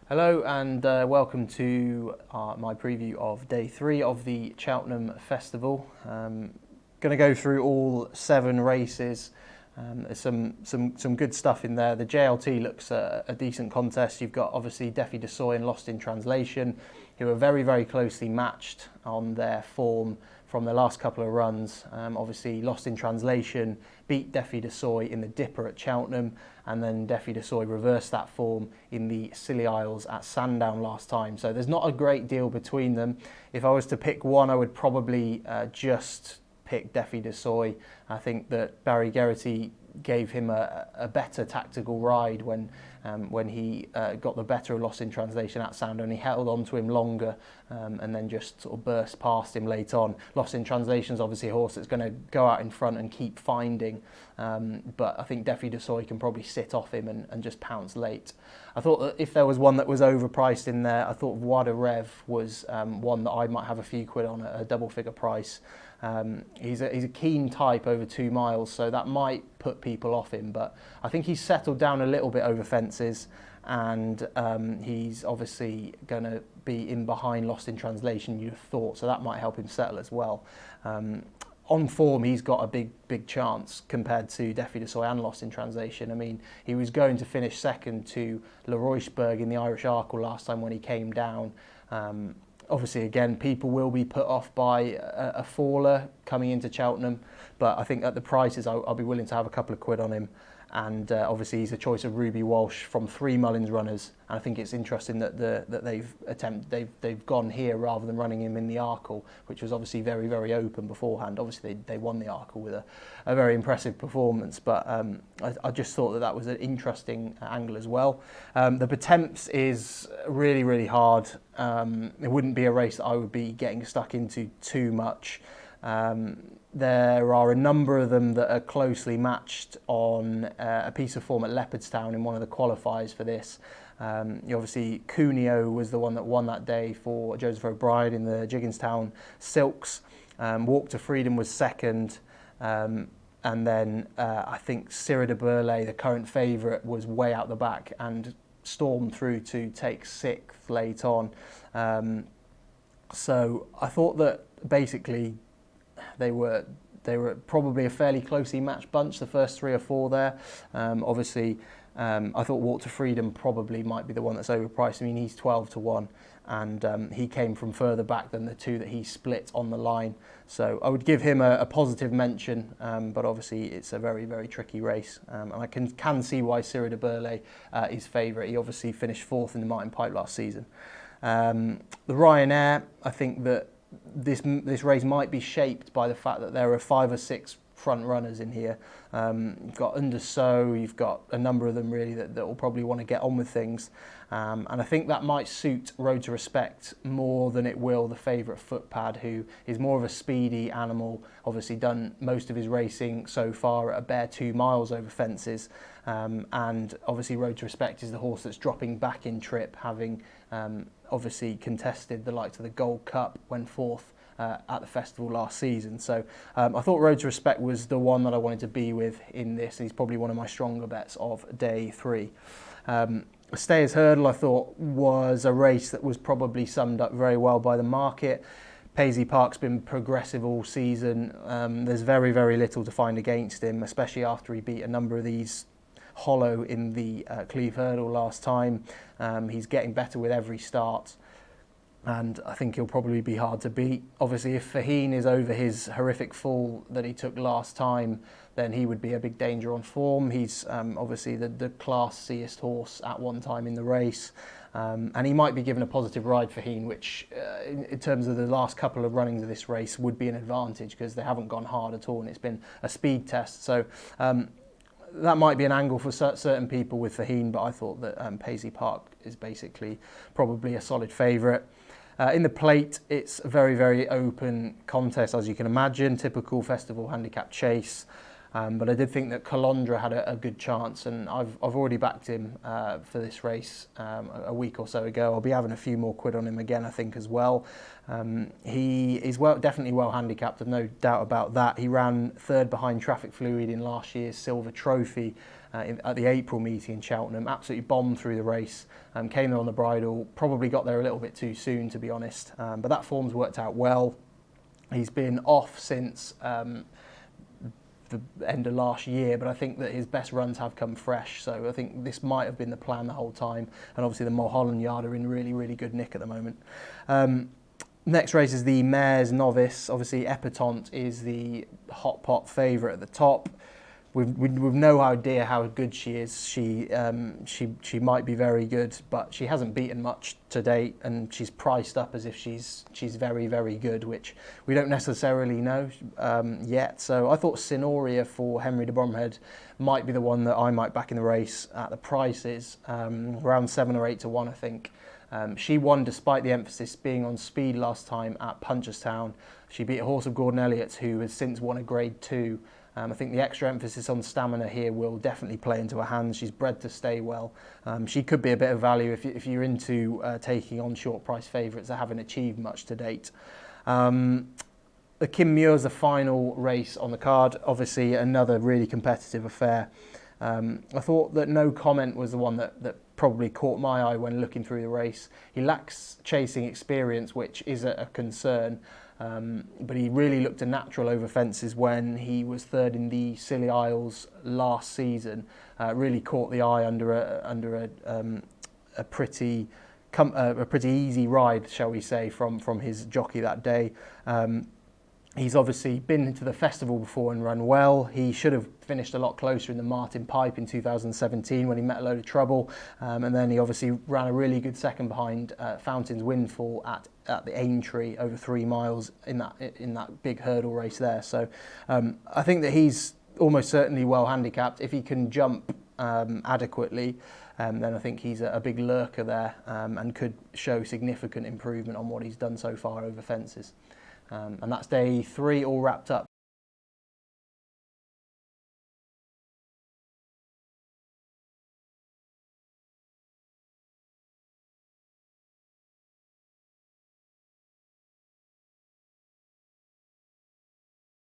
Hello and welcome to my preview of day 3 of the Cheltenham Festival. Going to go through all 7 races. There's some good stuff in there. The JLT looks a decent contest. You've got obviously Defi de Soy and Lost in Translation, who are very, very closely matched on their form from the last couple of runs. Obviously Lost in Translation beat Defi de Soy in the Dipper at Cheltenham, and then Defi de Soy reversed that form in the Scilly Isles at Sandown last time. So there's not a great deal between them. If I was to pick one, I would probably just pick Defi de Soy. I think that Barry Geraghty gave him a better tactical ride when he got the better of Lost in Translation at Sandown, and he held on to him longer and then just sort of burst past him late on. Lost in Translation is obviously a horse that's going to go out in front and keep finding, but I think Defi de Soy can probably sit off him and just pounce late. I thought that if there was one that was overpriced in there, I thought Wada Rev was one that I might have a few quid on at a double figure price. He's a keen type over 2 miles, so that might put people off him, but I think he's settled down a little bit over fences, and he's obviously going to be in behind Lost in Translation, you'd have thought, so that might help him settle as well. On form, he's got a big chance compared to Defi de Soy and Lost in Translation. I mean, he was going to finish second to Le Royceburg in the Irish Arkle last time when he came down. Obviously, again, people will be put off by a faller coming into Cheltenham, but I think at the prices, I'll be willing to have a couple of quid on him. And obviously, he's a choice of Ruby Walsh from 3 Mullins runners. And I think it's interesting that they've gone here rather than running him in the Arkle, which was obviously very, very open beforehand. Obviously, they won the Arkle with a very impressive performance, but I just thought that was an interesting angle as well. The Pertemps is really, really hard. It wouldn't be a race that I would be getting stuck into too much. There are a number of them that are closely matched on a piece of form at Leopardstown in one of the qualifiers for this. Obviously, Cuneo was the one that won that day for Joseph O'Brien in the Jigginstown Silks. Walk to Freedom was second. And then I think Syrah de Burley, the current favourite, was way out the back and stormed through to take 6th late on. So I thought that basically they were probably a fairly closely matched bunch, the first 3 or 4 there. Obviously, I thought Walk to Freedom probably might be the one that's overpriced. I mean, he's 12 to 1, and he came from further back than the 2 that he split on the line. So I would give him a positive mention, but obviously it's a very, very tricky race. And I can see why Syrah de Burley is favourite. He obviously finished 4th in the Martin Pipe last season. The Ryanair, I think that this race might be shaped by the fact that there are 5 or 6 front runners in here. You've got Undersow, you've got a number of them really that will probably want to get on with things. And I think that might suit Road to Respect more than it will the favourite Footpad, who is more of a speedy animal, obviously done most of his racing so far at a bare 2 miles over fences. And obviously Road to Respect is the horse that's dropping back in trip, having obviously contested the likes of the Gold Cup, went 4th at the festival last season. So I thought Road to Respect was the one that I wanted to be with in this, and he's probably one of my stronger bets of day 3. Stayers Hurdle, I thought, was a race that was probably summed up very well by the market. Paisley Park's been progressive all season. There's very, very little to find against him, especially after he beat a number of these hollow in the Cleve Hurdle last time. He's getting better with every start, and I think he'll probably be hard to beat. Obviously, if Fahine is over his horrific fall that he took last time, then he would be a big danger on form. He's obviously the classiest horse at one time in the race, and he might be given a positive ride for Fahine, which in terms of the last couple of runnings of this race would be an advantage because they haven't gone hard at all and it's been a speed test. So that might be an angle for certain people with Fahine, but I thought that Paisley Park is basically probably a solid favourite. In the plate, it's a very, very open contest, as you can imagine, typical festival handicap chase. But I did think that Colondra had a good chance, and I've already backed him for this race a week or so ago. I'll be having a few more quid on him again, I think, as well. He is definitely well handicapped, I've no doubt about that. He ran third behind Traffic Fluid in last year's Silver Trophy at the April meeting in Cheltenham. Absolutely bombed through the race, came there on the bridle, probably got there a little bit too soon, to be honest. But that form's worked out well. He's been off since the end of last year, but I think that his best runs have come fresh, so I think this might have been the plan the whole time, and obviously the Mulholland Yard are in really good nick at the moment. Next race is the Mares Novice. Obviously Epatante is the hot pot favourite at the top. We've no idea how good she is. She might be very good, but she hasn't beaten much to date, and she's priced up as if she's very good, which we don't necessarily know yet. So I thought Sinoria for Henry de Bromhead might be the one that I might back in the race at the prices, around 7 or 8 to 1, I think. She won despite the emphasis being on speed last time at Punchestown. She beat a horse of Gordon Elliott's, who has since won a Grade 2. I think the extra emphasis on stamina here will definitely play into her hands. She's bred to stay well. She could be a bit of value if you're into taking on short price favourites that haven't achieved much to date. The Kim Muir's the final race on the card. Obviously another really competitive affair. I thought that No Comment was the one that probably caught my eye when looking through the race. He lacks chasing experience, which is a concern. But he really looked a natural over fences when he was third in the Scilly Isles last season. Really caught the eye under a pretty easy ride, shall we say, from his jockey that day. He's obviously been to the festival before and run well. He should have finished a lot closer in the Martin Pipe in 2017 when he met a load of trouble. And then he obviously ran a really good second behind Fountains Windfall at the Aintree over 3 miles in that big hurdle race there. So I think that he's almost certainly well handicapped. If he can jump adequately, then I think he's a big lurker there and could show significant improvement on what he's done so far over fences. And that's day 3 all wrapped up.